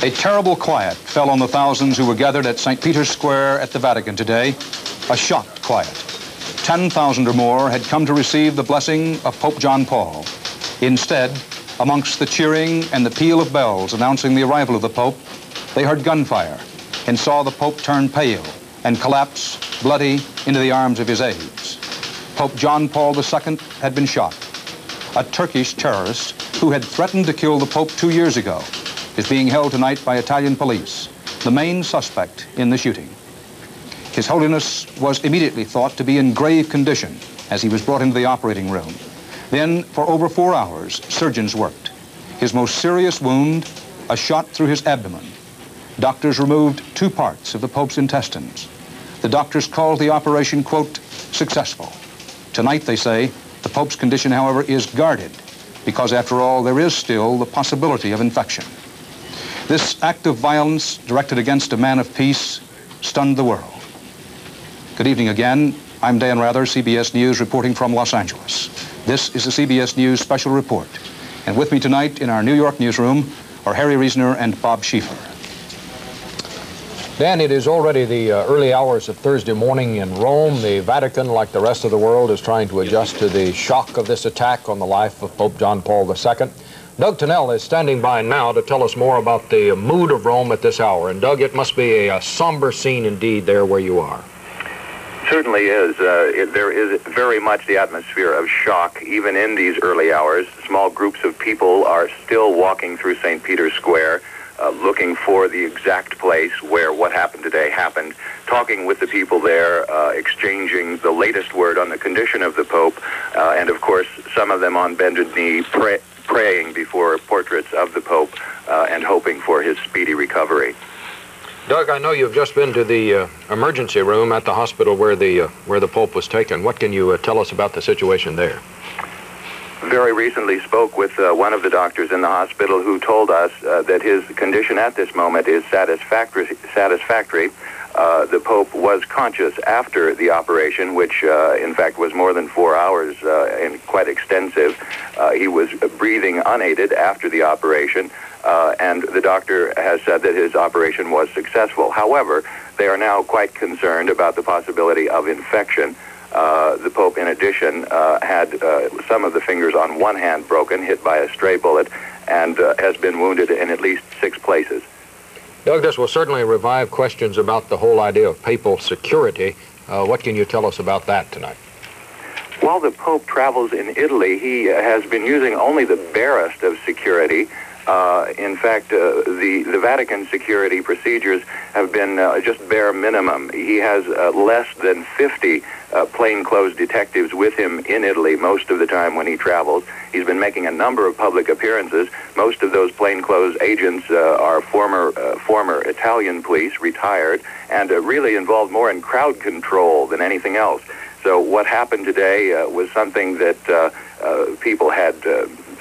A terrible quiet fell on the thousands who were gathered at St. Peter's Square at the Vatican today. A shocked quiet. 10,000 or more had come to receive the blessing of Pope John Paul. Instead, amongst the cheering and the peal of bells announcing the arrival of the Pope, they heard gunfire and saw the Pope turn pale and collapse, bloody, into the arms of his aides. Pope John Paul II had been shot. A Turkish terrorist who had threatened to kill the Pope 2 years ago is being held tonight by Italian police, the main suspect in the shooting. His Holiness was immediately thought to be in grave condition as he was brought into the operating room. Then, for over 4 hours, surgeons worked. His most serious wound, a shot through his abdomen. Doctors removed 2 parts of the Pope's intestines. The doctors called the operation, quote, successful. Tonight, they say, the Pope's condition, however, is guarded because, after all, there is still the possibility of infection. This act of violence directed against a man of peace stunned the world. Good evening again. I'm Dan Rather, CBS News, reporting from Los Angeles. This is the CBS News Special Report. And with me tonight in our New York newsroom are Harry Reasoner and Bob Schieffer. Dan, it is already the early hours of Thursday morning in Rome. The Vatican, like the rest of the world, is trying to adjust to the shock of this attack on the life of Pope John Paul II. Doug Tennell is standing by now to tell us more about the mood of Rome at this hour. And Doug, it must be a somber scene indeed there where you are. Certainly is. There is very much the atmosphere of shock, even in these early hours. Small groups of people are still walking through St. Peter's Square, looking for the exact place where what happened today happened, talking with the people there, exchanging the latest word on the condition of the Pope, and of course, some of them on bended knee, praying before portraits of the Pope and hoping for his speedy recovery. Doug, I know you've just been to the emergency room at the hospital where the Pope was taken. What can you tell us about the situation there? Very recently spoke with one of the doctors in the hospital who told us that his condition at this moment is satisfactory. The Pope was conscious after the operation, which in fact was more than 4 hours and quite extensive. He was breathing unaided after the operation. And the doctor has said that his operation was successful. However, they are now quite concerned about the possibility of infection. The Pope, in addition, had some of the fingers on one hand broken, hit by a stray bullet, and has been wounded in at least 6 places. Doug, this will certainly revive questions about the whole idea of papal security. What can you tell us about that tonight? While the Pope travels in Italy, he has been using only the barest of security. In fact, the Vatican security procedures have been just bare minimum. He has less than 50 plainclothes detectives with him in Italy most of the time when he travels. He's been making a number of public appearances. Most of those plainclothes agents are former Italian police, retired, and really involved more in crowd control than anything else. So what happened today was something that people had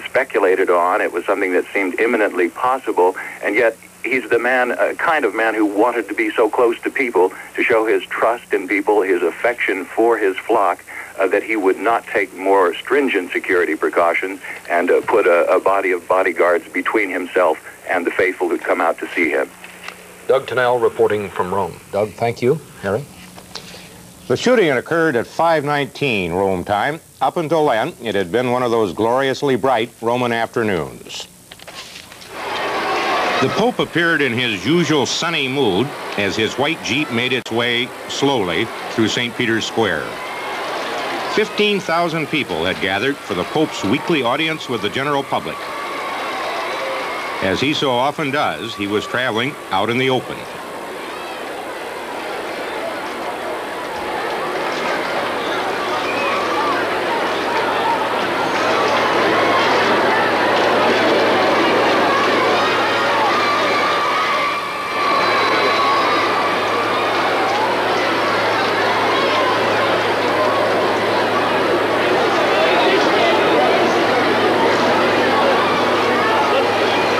speculated on. It was something that seemed imminently possible, and yet he's the man, kind of man who wanted to be so close to people, to show his trust in people, his affection for his flock, that he would not take more stringent security precautions and put a body of bodyguards between himself and the faithful who'd come out to see him. Doug Tennell reporting from Rome. Doug, thank you. Harry? The shooting had occurred at 5:19 Rome time. Up until then, it had been one of those gloriously bright Roman afternoons. The Pope appeared in his usual sunny mood as his white Jeep made its way slowly through St. Peter's Square. 15,000 people had gathered for the Pope's weekly audience with the general public. As he so often does, he was traveling out in the open.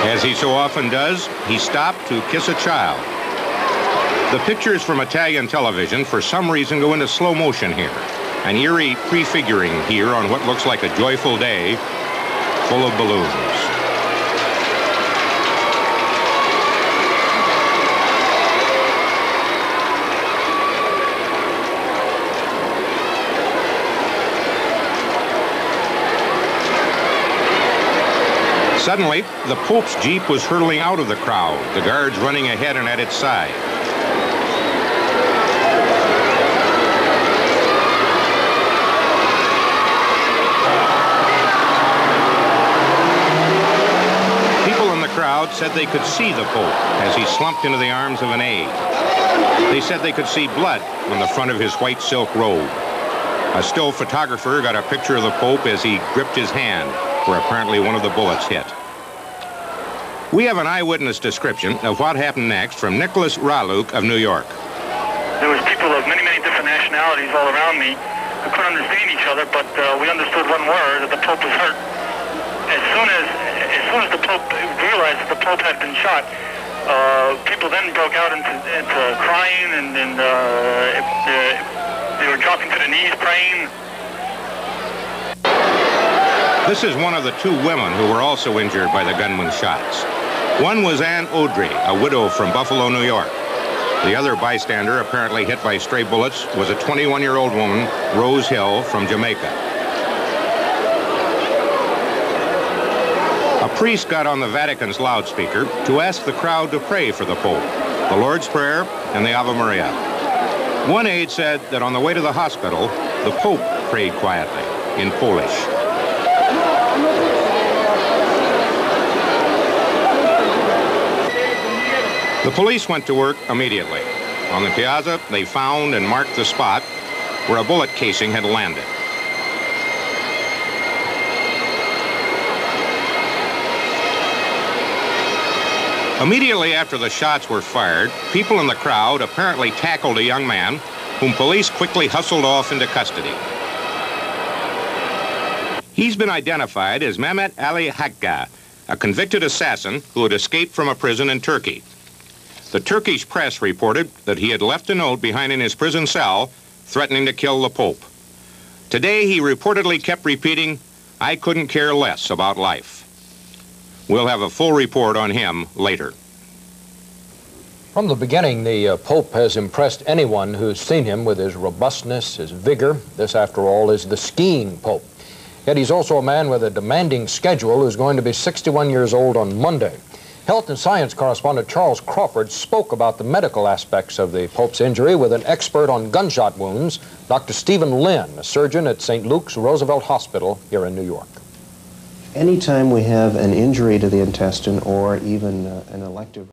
As he so often does, he stopped to kiss a child. The pictures from Italian television, for some reason, go into slow motion here. An eerie prefiguring here on what looks like a joyful day full of balloons. Suddenly, the Pope's Jeep was hurtling out of the crowd, the guards running ahead and at its side. People in the crowd said they could see the Pope as he slumped into the arms of an aide. They said they could see blood on the front of his white silk robe. A still photographer got a picture of the Pope as he gripped his hand, where apparently one of the bullets hit. We have an eyewitness description of what happened next from Nicholas Raluk of New York. There was people of many, many different nationalities all around me who couldn't understand each other, but we understood one word, that the Pope was hurt. As soon as the Pope realized that the Pope had been shot, people then broke out into crying, and they were dropping to their knees praying. This is one of the two women who were also injured by the gunman's shots. One was Anne Audrey, a widow from Buffalo, New York. The other bystander, apparently hit by stray bullets, was a 21-year-old woman, Rose Hill, from Jamaica. A priest got on the Vatican's loudspeaker to ask the crowd to pray for the Pope, the Lord's Prayer and the Ave Maria. One aide said that on the way to the hospital, the Pope prayed quietly in Polish. The police went to work immediately. On the piazza, they found and marked the spot where a bullet casing had landed. Immediately after the shots were fired, people in the crowd apparently tackled a young man whom police quickly hustled off into custody. He's been identified as Mehmet Ali Hakka, a convicted assassin who had escaped from a prison in Turkey. The Turkish press reported that he had left a note behind in his prison cell threatening to kill the Pope. Today, he reportedly kept repeating, "I couldn't care less about life." We'll have a full report on him later. From the beginning, the Pope has impressed anyone who's seen him with his robustness, his vigor. This, after all, is the skiing Pope. Yet he's also a man with a demanding schedule who's going to be 61 years old on Monday. Health and science correspondent Charles Crawford spoke about the medical aspects of the Pope's injury with an expert on gunshot wounds, Dr. Stephen Lynn, a surgeon at St. Luke's Roosevelt Hospital here in New York. Anytime we have an injury to the intestine or even an elective